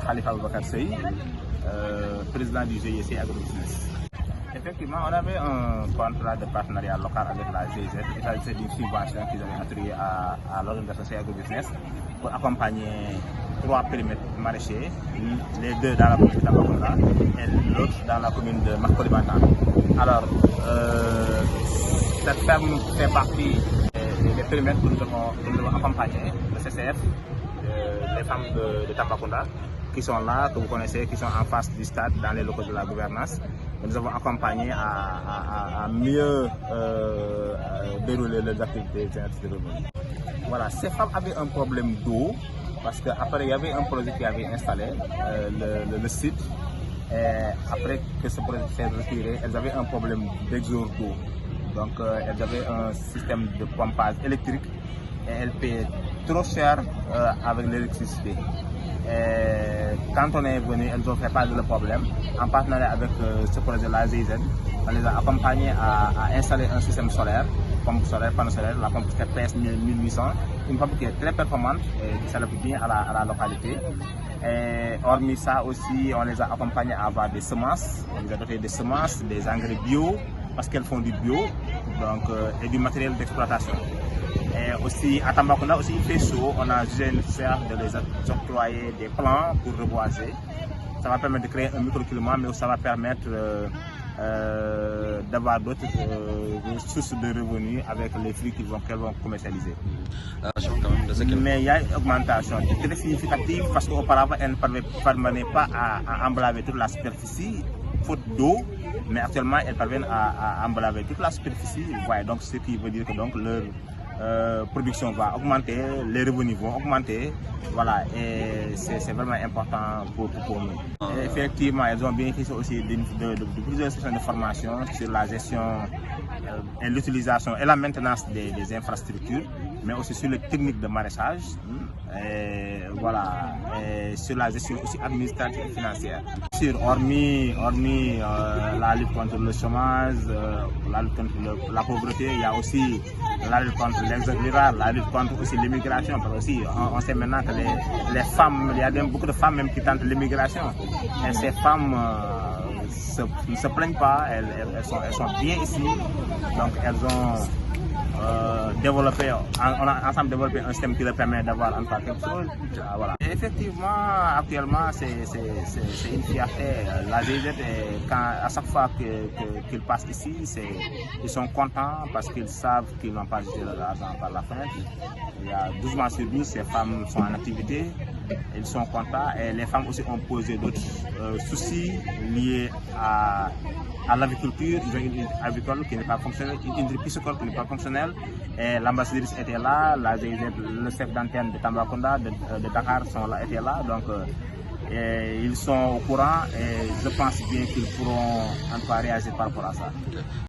Khalifa Aboubacar Seye, président du GIC Agrobusiness. Effectivement, on avait un contrat de partenariat local avec la GIZ. Il s'agissait d'une subvention qu'ils avaient attribuée à l'organisation GIC Agrobusiness pour accompagner 3 périmètres maraîchers, les 2 dans la commune de Tambacounda et l'autre dans la commune de Makolibantan. Alors, cette ferme fait partie des périmètres que nous devons accompagner, le CCF, les femmes de Tambacounda, qui sont là, que vous connaissez, qui sont en face du stade, dans les locaux de la gouvernance. Nous avons accompagné à mieux dérouler les activités de revenus. Voilà, ces femmes avaient un problème d'eau, parce qu'après il y avait un projet qui avait installé le site. Et après que ce projet s'est retiré, elles avaient un problème d'exode d'eau. Donc elles avaient un système de pompage électrique et elles payaient trop cher avec l'électricité. Quand on est venu, elles ont fait part de le problème. En partenariat avec ce projet, la GIZ, on les a accompagnés à installer un système solaire, pompe solaire, panneau solaire, la pompe TPS 1800, une pompe qui est très performante et qui s'adapte bien à la localité. Et hormis ça aussi, on les a accompagnés à avoir des semences, on les a dotés des semences, des engrais bio, parce qu'elles font du bio, donc, et du matériel d'exploitation. Et aussi à Tambacounda aussi il fait chaud, on a jugé nécessaire de les octroyer des plants pour reboiser. Ça va permettre de créer un microclimat, mais ça va permettre d'avoir d'autres sources de revenus avec les fruits qu'elles vont commercialiser. Mais il y a une augmentation très significative parce qu'auparavant elles ne parvenaient pas à emblaver toute la superficie, faute d'eau, mais actuellement elles parviennent à emblaver toute la superficie. Ouais, donc ce qui veut dire que donc leur production va augmenter, les revenus vont augmenter, voilà, et c'est vraiment important pour nous. Et effectivement, elles ont bénéficié aussi de plusieurs sessions de formation sur la gestion et l'utilisation et la maintenance des infrastructures, mais aussi sur les techniques de maraîchage, et voilà, et sur la gestion aussi administrative et financière. Hormis la lutte contre le chômage, la lutte contre la pauvreté, il y a aussi la lutte contre l'exode rural, la lutte contre aussi l'immigration, parce que aussi on sait maintenant que les femmes, il y a beaucoup de femmes même qui tentent l'immigration, et ces femmes ne se plaignent pas, elles sont bien ici, donc elles ont développé, on a ensemble développé un système qui leur permet d'avoir en fait quelque chose. Voilà. Et effectivement, actuellement, c'est une fierté. La GIZ, à chaque fois qu'ils passent ici, ils sont contents parce qu'ils savent qu'ils n'ont pas jeté l'argent par la fenêtre. Il y a 12 mois sur 12, ces femmes sont en activité, ils sont contents et les femmes aussi ont posé d'autres soucis liés à l'agriculture. Ils ont une industrie agricole qui n'est pas fonctionnelle, une industrie piscicole qui n'est pas fonctionnelle. Et l'ambassadrice était là, la GIZ, le chef d'antenne de Tambacounda, de Dakar était là. Donc ils sont au courant et je pense bien qu'ils pourront en réagir par rapport à ça.